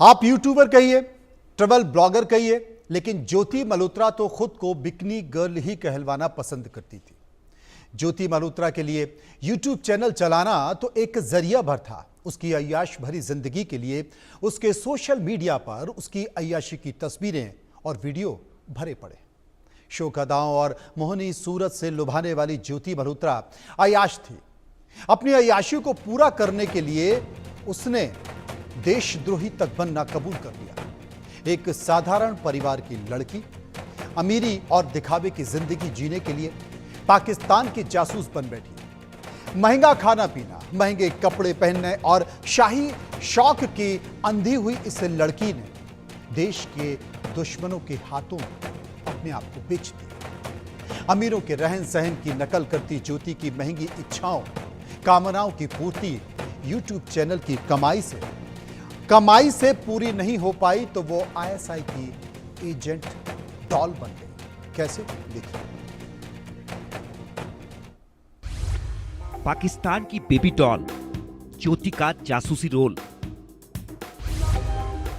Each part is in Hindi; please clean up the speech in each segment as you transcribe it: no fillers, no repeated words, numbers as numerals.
आप यूट्यूबर कहिए, ट्रैवल ब्लॉगर कहिए, लेकिन ज्योति मल्होत्रा तो खुद को बिकनी गर्ल ही कहलवाना पसंद करती थी। ज्योति मल्होत्रा के लिए यूट्यूब चैनल चलाना तो एक जरिया भर था। उसकी अय्याश भरी जिंदगी के लिए उसके सोशल मीडिया पर उसकी अय्याशी की तस्वीरें और वीडियो भरे पड़े। शोक अदाओं और मोहनी सूरत से लुभाने वाली ज्योति मल्होत्रा अय्याश थी। अपनी अय्याशी को पूरा करने के लिए उसने देशद्रोही तक बनना कबूल कर लिया। एक साधारण परिवार की लड़की अमीरी और दिखावे की जिंदगी जीने के लिए पाकिस्तान की जासूस बन बैठी। महंगा खाना पीना, महंगे कपड़े पहनने और शाही शौक की अंधी हुई इस लड़की ने देश के दुश्मनों के हाथों अपने आप को बेच दिया। अमीरों के रहन सहन की नकल करती ज्योति की महंगी इच्छाओं, कामनाओं की पूर्ति यूट्यूब चैनल की कमाई से पूरी नहीं हो पाई तो वो आईएसआई की एजेंट डॉल बन गई। कैसे, देखिए। पाकिस्तान की बेबी डॉल ज्योति का जासूसी रोल।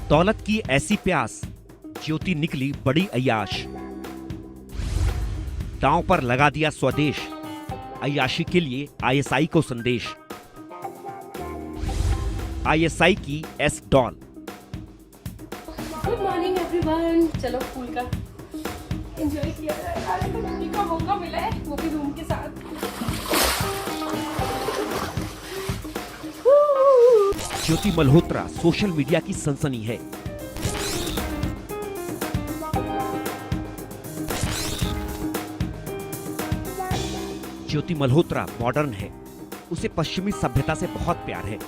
दौलत की ऐसी प्यास, ज्योति निकली बड़ी अय्याश। दांव पर लगा दिया स्वदेश, अय्याशी के लिए आईएसआई को संदेश। आईएसआई की S doll. Good morning everyone. चलो स्कूल का एंजॉय किया जाए। आज तो छुट्टी का मौका मिला है, वो भी रूम के साथ। ज्योति मल्होत्रा सोशल मीडिया की सनसनी है। ज्योति मल्होत्रा मॉडर्न है, उसे पश्चिमी सभ्यता से बहुत प्यार है।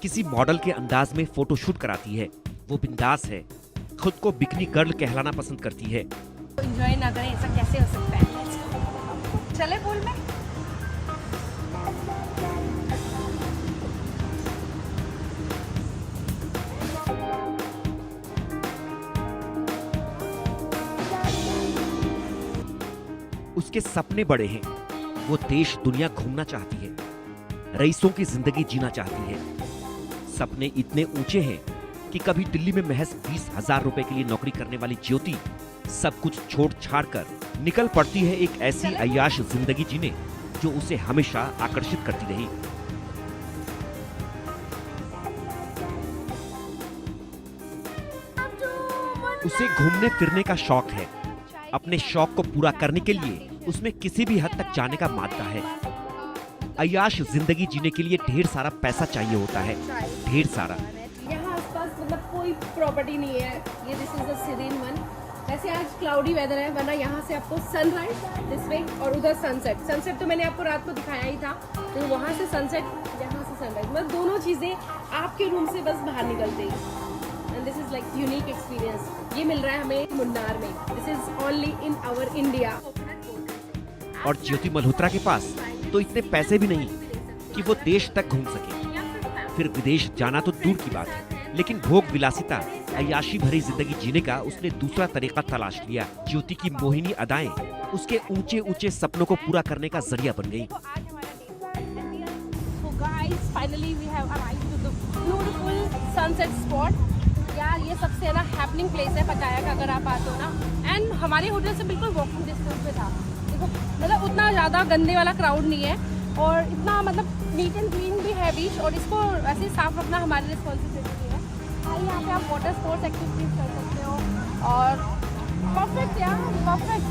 किसी मॉडल के अंदाज में फोटोशूट कराती है। वो बिंदास है, खुद को बिकनी गर्ल कहलाना पसंद करती है। एंजॉय ना करें, ऐसा कैसे हो सकता है? चले पूल में। उसके सपने बड़े हैं। वो देश दुनिया घूमना चाहती है, रईसों की जिंदगी जीना चाहती है। सपने इतने ऊंचे हैं कि कभी दिल्ली में महज 20,000 रुपए के लिए नौकरी करने वाली ज्योति सब कुछ छोड़ छाड़ कर निकल पड़ती है एक ऐसी अय्याश जिंदगी जीने जो उसे हमेशा आकर्षित करती रही। उसे घूमने फिरने का शौक है। अपने शौक को पूरा करने के लिए उसमें किसी भी हद तक जाने का मानता है। अय्याश जिंदगी जीने के लिए ढेर सारा पैसा चाहिए होता है, ढेर सारा। यहाँ आसपास मतलब कोई प्रॉपर्टी नहीं है। ये this is the serene one. वैसे आज क्लाउडी वेदर है, वरना यहाँ से आपको सनराइज दिस वे और उधर सनसेट। सनसेट तो मैंने आपको रात को दिखाया ही था, तो वहाँ से सनसेट, यहाँ से सनराइज, मतलब दोनों चीजें आपके रूम से बस बाहर निकलते ही। And this is like unique experience. ये मिल रहा है हमें मुन्नार में। This is only in our India. और ज्योति मल्होत्रा के पास तो इतने पैसे भी नहीं कि वो देश तक घूम सके। फिर विदेश जाना तो दूर की बात है, लेकिन भोग विलासिता, अय्याशी भरी जिंदगी जीने का उसने दूसरा तरीका तलाश लिया। ज्योति की मोहिनी अदाएं उसके ऊंचे ऊंचे सपनों को पूरा करने का जरिया बन गई। यार ये सबसे ना हैपनिंग प्लेस है पटाया का, अगर आप आते हो ना। एंड हमारे होटल से बिल्कुल वॉकिंग डिस्टेंस पे था। देखो मतलब उतना ज़्यादा गंदे वाला क्राउड नहीं है और इतना मतलब नीट एंड क्लीन भी है बीच, और इसको ऐसे साफ रखना हमारी रिस्पॉन्सिबिलिटी है। यहाँ पे आप वाटर स्पोर्ट्स एक्टिविटीज कर सकते हो और परफेक्ट यार, परफेक्ट।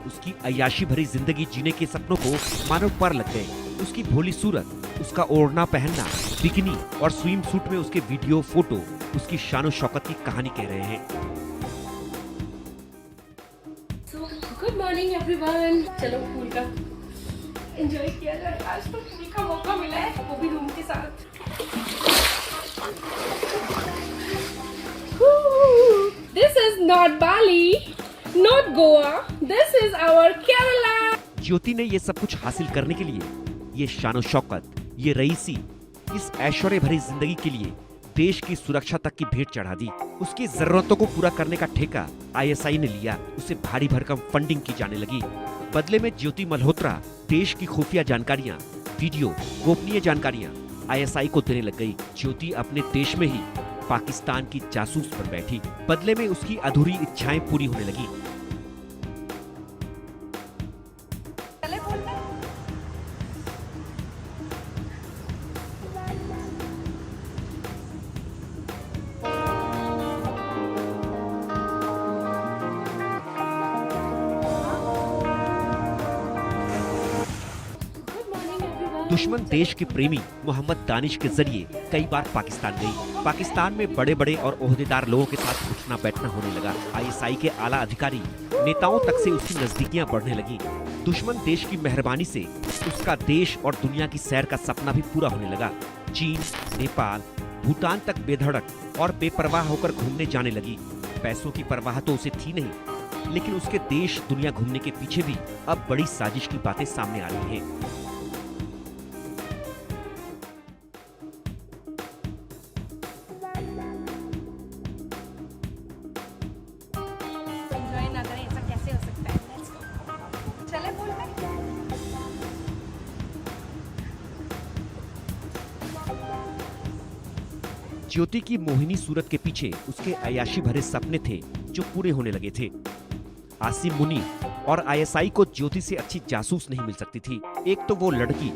उसकी अय्याशी भरी जिंदगी जीने के सपनों को मानो पर लग गए। उसकी भोली सूरत, उसका ओढ़ना पहनना, बिकिनी और स्विम सूट में उसके वीडियो फोटो उसकी शानो शौकत की कहानी कह रहे हैं। Good morning everyone. चलो पूल का एंजॉय किया जाए। आज तो पूल का मौका मिला है, वो भी रूम के साथ। This is not Bali, not Goa, this is our Kerala. Jyoti ने ये सब कुछ हासिल करने के लिए, ये शानो शौकत, ये रईसी, इस ऐश्वर्य भरी जिंदगी के लिए देश की सुरक्षा तक की भेंट चढ़ा दी। उसकी जरूरतों को पूरा करने का ठेका आईएसआई ने लिया। उसे भारी भरकम फंडिंग की जाने लगी। बदले में ज्योति मल्होत्रा देश की खुफिया जानकारियां, वीडियो, गोपनीय जानकारियां आईएसआई को देने लग गई। ज्योति अपने देश में ही पाकिस्तान की जासूस बन बैठी। बदले में उसकी अधूरी इच्छाएं पूरी होने लगी। दुश्मन देश के प्रेमी मोहम्मद दानिश के जरिए कई बार पाकिस्तान गई। पाकिस्तान में बड़े बड़े और ओहदेदार लोगों के साथ उठना बैठना होने लगा। आईएसआई के आला अधिकारी, नेताओं तक से उसकी नजदीकियां बढ़ने लगी। दुश्मन देश की मेहरबानी से उसका देश और दुनिया की सैर का सपना भी पूरा होने लगा। चीन, नेपाल, भूटान तक बेधड़क और बेपरवाह होकर घूमने जाने लगी। पैसों की परवाह तो उसे थी नहीं, लेकिन उसके देश दुनिया घूमने के पीछे भी अब बड़ी साजिश की बातें सामने आ रही हैं। ज्योति की मोहिनी सूरत के पीछे उसके अयाशी भरे सपने थे जो पूरे होने लगे थे। आसिम मुनी और आईएसआई को ज्योति से अच्छी जासूस नहीं मिल सकती थी। एक तो वो लड़की,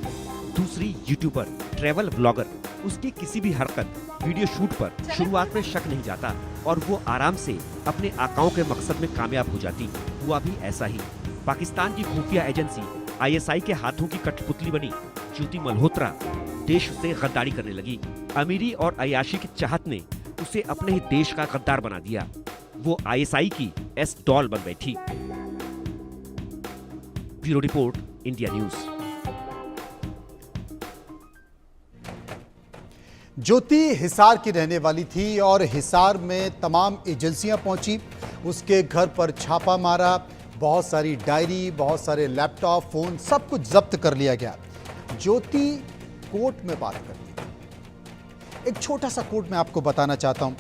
दूसरी यूट्यूबर, ट्रैवल ब्लॉगर। उसकी किसी भी हरकत, वीडियो शूट पर शुरुआत में शक नहीं जाता और वो आराम से अपने आकाओं के मकसद में कामयाब हो जाती। हुआ भी ऐसा ही। पाकिस्तान की खुफिया एजेंसी आईएसआई के हाथों की कठपुतली बनी। ज्योति मल्होत्रा देश से गद्दारी करने लगी। अमीरी और अयाशी की चाहत ने उसे अपने ही देश का गद्दार बना दिया। वो आईएसआई की एस डॉल बन बैठी। Bureau report, India news. Jyoti Hisar की रहने वाली थी और हिसार में तमाम एजेंसियां पहुंची। उसके घर पर छापा मारा। बहुत सारी डायरी, बहुत सारे लैपटॉप, फोन, सब कुछ जब्त कर लिया गया। ज्योति कोर्ट में बात करती है। एक छोटा सा कोर्ट में आपको बताना चाहता हूं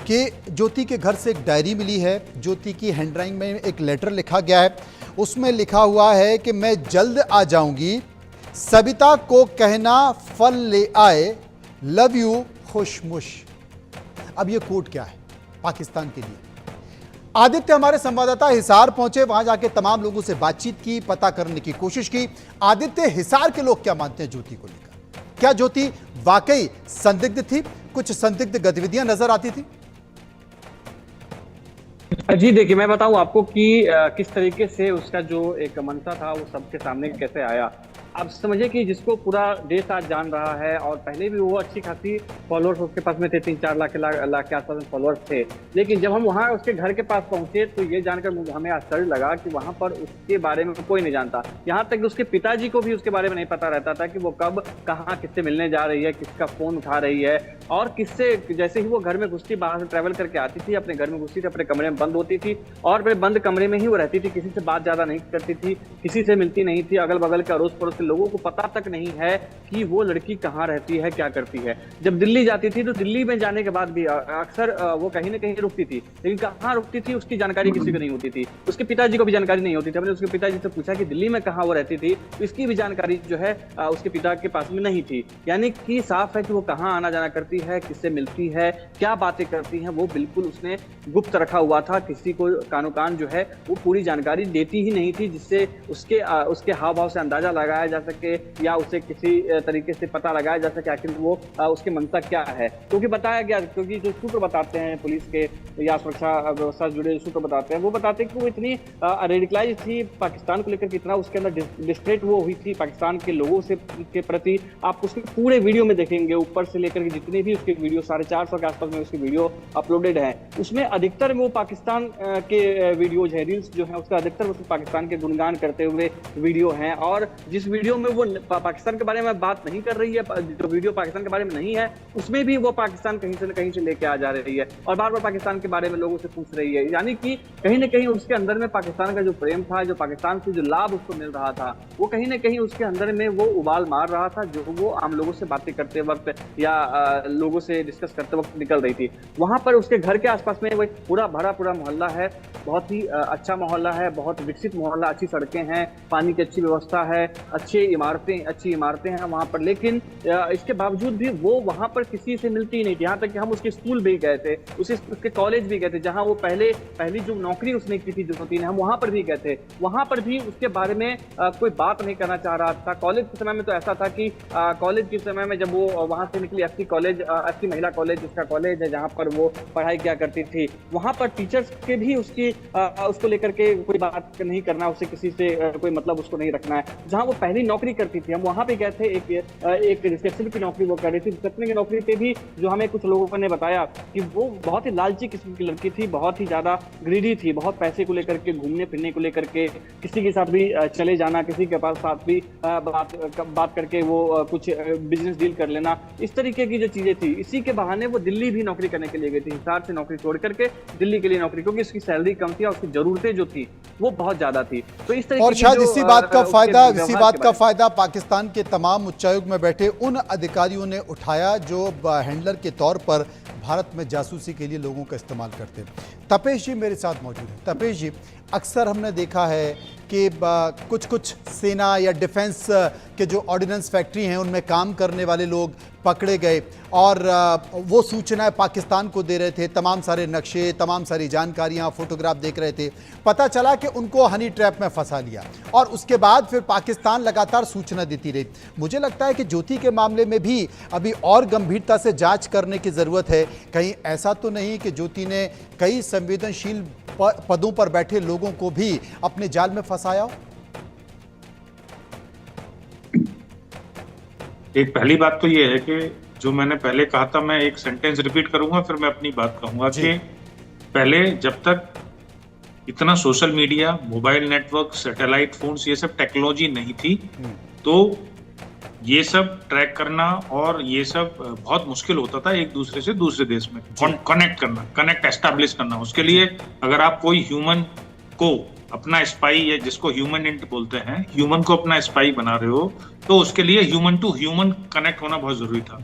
कि ज्योति के घर से एक डायरी मिली है। ज्योति की हैंडराइटिंग में एक लेटर लिखा गया है। उसमें लिखा हुआ है कि मैं जल्द आ जाऊंगी, सबिता को कहना फल ले आए, लव यू, खुशमुश। अब ये कोर्ट क्या है पाकिस्तान के लिए? आदित्य हमारे संवाददाता हिसार पहुंचे, वहां जाके तमाम लोगों से बातचीत की, पता करने की कोशिश की। आदित्य, हिसार के लोग क्या मानते हैं ज्योति को लेकर? क्या ज्योति वाकई संदिग्ध थी? कुछ संदिग्ध गतिविधियां नजर आती थी? जी देखिए, मैं बताऊं आपको कि किस तरीके से उसका जो एक मंशा था वो सबके सामने कैसे आया। आप समझिए कि जिसको पूरा देश आज जान रहा है और पहले भी वो अच्छी खासी फॉलोअर्स उसके पास में थे, 3-4 लाख के आसपास में फॉलोअर्स थे। लेकिन जब हम वहाँ उसके घर के पास पहुंचे तो ये जानकर हमें आश्चर्य लगा कि वहाँ पर उसके बारे में कोई नहीं जानता। यहाँ तक कि उसके पिताजी को भी उसके बारे में नहीं पता रहता था कि वो कब, कहाँ, किससे मिलने जा रही है, किसका फोन उठा रही है और किससे। जैसे ही वो घर में घुसती, बाहर से ट्रैवल करके आती थी, अपने घर में घुसती थी, अपने कमरे में बंद होती थी और अपने बंद कमरे में ही वो रहती थी। किसी से बात ज्यादा नहीं करती थी, किसी से मिलती नहीं थी। अगल बगल के अड़ोस पड़ोस के लोगों को पता तक नहीं है कि वो लड़की कहाँ रहती है, क्या करती है। जब दिल्ली जाती थी तो दिल्ली में जाने के बाद भी अक्सर वो कहीं ना कहीं रुकती थी, लेकिन कहाँ रुकती थी उसकी जानकारी किसी को नहीं होती थी। उसके पिताजी को भी जानकारी नहीं होती थी। हमने उसके पिताजी से पूछा कि दिल्ली में कहाँ वो रहती थी, तो इसकी भी जानकारी जो है उसके पिता के पास में नहीं थी। यानी कि साफ है कि वो कहाँ आना जाना करती है, किससे मिलती है, क्या बातें करती है, वो बिल्कुल उसने गुप्त रखा हुआ था। किसी को कानो कान जो है वो पूरी जानकारी देती ही नहीं थी, जिससे उसके हाव भाव से अंदाजा लगाया जा सके या उसे किसी तरीके से पता लगाया जा सके आखिर वो उसके मंशा क्या है। क्योंकि बताया गया, क्योंकि जो सूत्र बताते हैं पुलिस के या सुरक्षा व्यवस्था से जुड़े सूत्र बताते हैं, वो बताते हैं कि वो इतनी रेडिकलाइज थी पाकिस्तान को लेकर, कितना उसके अंदर डिस्ट्रेट वो हुई थी पाकिस्तान के लोगों से के प्रति। आप उसके पूरे वीडियो में देखेंगे, ऊपर से लेकर के जितने भी उसके वीडियो 450 के आसपास में उसके वीडियो अपलोडेड है, उसमें अधिकतर वो पाकिस्तान के वीडियोज है, रील्स जो है उसका अधिकतर वो पाकिस्तान के गुणगान करते हुए वीडियो हैं। और जिस वीडियो में वो पाकिस्तान के बारे में बात नहीं कर रही है, जो वीडियो पाकिस्तान के बारे में नहीं है उसमें भी वो पाकिस्तान कहीं से लेके आ जा रही है और बार बार पाकिस्तान के बारे में लोगों से पूछ रही है। यानी कि कहीं ना कहीं उसके अंदर में पाकिस्तान का जो प्रेम था, जो पाकिस्तान से जो लाभ उसको मिल रहा था, वो कहीं ना कहीं उसके अंदर में वो उबाल मार रहा था, जो वो आम लोगों से बातें करते वक्त या लोगों से डिस्कस करते वक्त निकल रही थी। वहां पर उसके घर के आसपास में वो एक पूरा मोहल्ला है, बहुत ही अच्छा मोहल्ला है, बहुत विकसित मोहल्ला, अच्छी सड़कें हैं, पानी की अच्छी व्यवस्था है, अच्छी इमारतें हैं वहां पर। लेकिन इसके बावजूद भी वो वहां पर किसी से मिलती ही नहीं थी। यहाँ तक कि हम उसके स्कूल भी गए थे, उसके कॉलेज भी गए थे, जहां वो पहली जो नौकरी उसने की थी ज्योति ने, हम वहां पर भी गए थे। वहां पर भी उसके बारे में कोई बात नहीं करना चाह रहा था। कॉलेज के समय में तो ऐसा था कि कॉलेज के समय में जब वो वहां से निकली, एससी महिला कॉलेज उसका कॉलेज है जहां पर वो पढ़ाई किया करती थी, वहां पर टीचर्स के भी उसको लेकर के कोई बात नहीं करना, उससे किसी से कोई मतलब उसको नहीं रखना है। जहां वो पहली नौकरी करती थी, हम वहां पे गए थे, एक रिसेप्शन की नौकरी वो कर रही थी। रिसेप्शन की नौकरी पे भी जो हमें कुछ लोगों ने बताया कि वो बहुत ही लालची किस्म की लड़की थी, बहुत ही ज्यादा ग्रीडी थी, बहुत पैसे को लेकर के, घूमने फिरने को लेकर के, किसी के साथ भी चले जाना, किसी के पास साथ भी बात करके वो कुछ बिजनेस डील कर लेना, इस तरीके की जो चीजें थी। इसी के बहाने वो दिल्ली भी नौकरी करने के लिए गई थी, हिसार से नौकरी छोड़ करके दिल्ली के लिए नौकरी, क्योंकि उसकी सैलरी कम थी और उसकी जरूरतें जो थी वो बहुत ज्यादा थी। तो इस तरीके और शायद इसी बात का फायदा पाकिस्तान के तमाम उच्चायुक्त में बैठे उन अधिकारियों ने उठाया जो हैंडलर के तौर पर भारत में जासूसी के लिए लोगों का इस्तेमाल करते हैं। तपेश जी मेरे साथ मौजूद हैं। तपेश जी, अक्सर हमने देखा है कि कुछ सेना या डिफेंस के जो ऑर्डिनेंस फैक्ट्री हैं उनमें काम करने वाले लोग पकड़े गए और वो सूचनाएं पाकिस्तान को दे रहे थे, तमाम सारे नक्शे, तमाम सारी जानकारियां, फोटोग्राफ देख रहे थे। पता चला कि उनको हनी ट्रैप में फंसा लिया और उसके बाद फिर पाकिस्तान लगातार सूचना देती रही। मुझे लगता है कि ज्योति के मामले में भी अभी और गंभीरता से जांच करने की ज़रूरत है। कहीं ऐसा तो नहीं कि ज्योति ने कई संवेदनशील पदों पर बैठे लोगों को भी अपने जाल में फंसाया हो? एक पहली बात तो ये है कि जो मैंने पहले कहा था, मैं एक सेंटेंस रिपीट करूंगा फिर मैं अपनी बात कहूंगा कि पहले जब तक इतना social media, mobile network, satellite phones, ये सब टेक्नोलॉजी नहीं थी तो ये सब ट्रैक करना और ये सब बहुत मुश्किल होता था, एक दूसरे से दूसरे देश में कनेक्ट एस्टैब्लिश करना। उसके लिए अगर आप कोई ह्यूमन को अपना स्पाई, या जिसको ह्यूमन इंट बोलते हैं, ह्यूमन को अपना स्पाई बना रहे हो तो उसके लिए ह्यूमन टू ह्यूमन कनेक्ट होना बहुत जरूरी था।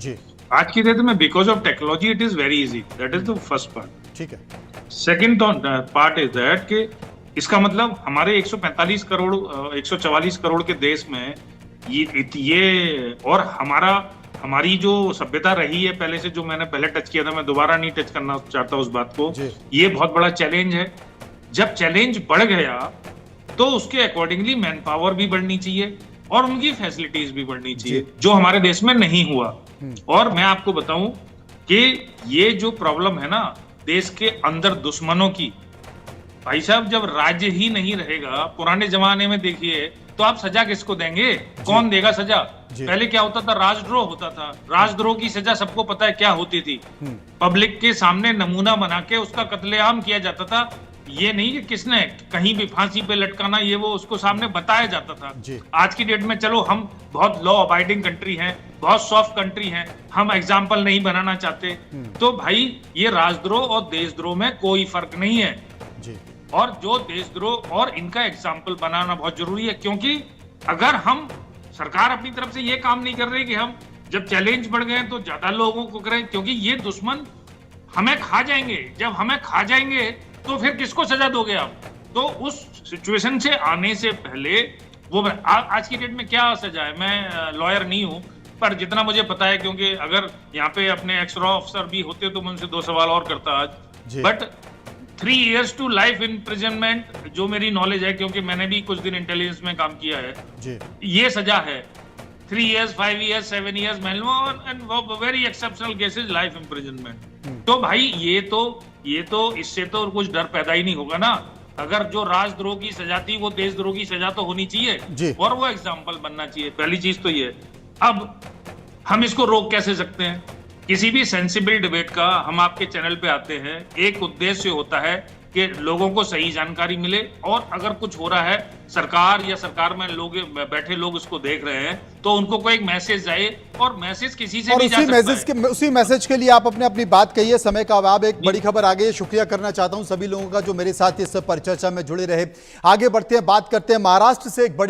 आज की डेट में because of technology it is very easy. That is the first part. ठीक है। सेकंड पार्ट इज दैट कि इसका मतलब हमारे 145 करोड़ 144 करोड़ के देश में ये और हमारी जो सभ्यता रही है पहले से, जो मैंने पहले टच किया था, मैं दोबारा नहीं टच करना चाहता उस बात को, ये बहुत बड़ा चैलेंज है। जब चैलेंज बढ़ गया तो उसके अकॉर्डिंगली मैन पावर भी बढ़नी चाहिए और उनकी फैसिलिटीज भी बढ़नी चाहिए, जो हमारे देश में नहीं हुआ। और मैं आपको बताऊं कि ये जो प्रॉब्लम है ना देश के अंदर दुश्मनों की, भाई साहब जब राज्य ही नहीं रहेगा, पुराने जमाने में देखिए तो आप सजा किसको देंगे? कौन देगा सजा? पहले क्या होता था? राजद्रोह होता था। राजद्रोह की सजा सबको पता है क्या होती थी, पब्लिक के सामने नमूना बना के उसका कत्लेआम किया जाता था। ये नहीं कि किसने कहीं भी फांसी पे लटकाना, ये वो उसको सामने बताया जाता था। आज की डेट में चलो हम बहुत लॉ अबाइडिंग कंट्री हैं, बहुत सॉफ्ट कंट्री हैं, हम एग्जाम्पल नहीं बनाना चाहते, तो भाई ये राजद्रोह और देशद्रोह में कोई फर्क नहीं है। और जो देशद्रोह और इनका एग्जाम्पल बनाना बहुत जरूरी है, क्योंकि अगर हम सरकार अपनी तरफ से ये काम नहीं कर रही कि हम जब चैलेंज बढ़ गए तो ज्यादा लोगों को करें, क्योंकि ये दुश्मन हमें खा जाएंगे। जब हमें खा जाएंगे तो फिर किसको सजा दोगे आप? तो उस सिचुएशन से आने से पहले वो आज की डेट में क्या सजा है? मैं लॉयर नहीं हूं, पर जितना मुझे पता है, क्योंकि अगर यहाँ पे अपने एक्स रॉ ऑफिसर भी होते तो मैं उनसे 2 सवाल और करता आज। But 3 years to life imprisonment जो मेरी नॉलेज है, क्योंकि मैंने भी कुछ दिन इंटेलिजेंस में काम किया है, ये सजा है। 3 years, 5 years, 7 years minimum and very exceptional cases life imprisonment। तो भाई ये तो इससे तो कुछ डर पैदा ही नहीं होगा ना। अगर जो राजद्रोह की सजा थी वो देशद्रोह की सजा तो होनी चाहिए और वो एग्जाम्पल बनना चाहिए। पहली चीज तो ये। अब हम इसको रोक कैसे सकते हैं? किसी भी सेंसिबल डिबेट का हम आपके चैनल पे आते हैं, एक उद्देश्य होता है कि लोगों को सही जानकारी मिले, और अगर कुछ हो रहा है सरकार या सरकार में लोग बैठे लोग उसको देख रहे हैं तो उनको कोई एक मैसेज जाए, और मैसेज किसी से और भी जा सकता है। उसी मैसेज के लिए आप अपनी बात कही है। समय का अभाव, एक बड़ी खबर आ गई है। शुक्रिया करना चाहता हूं सभी लोगों का जो मेरे साथ इस परिचर्चा में जुड़े रहे। आगे बढ़ते हैं, बात करते हैं महाराष्ट्र से। एक बड़ी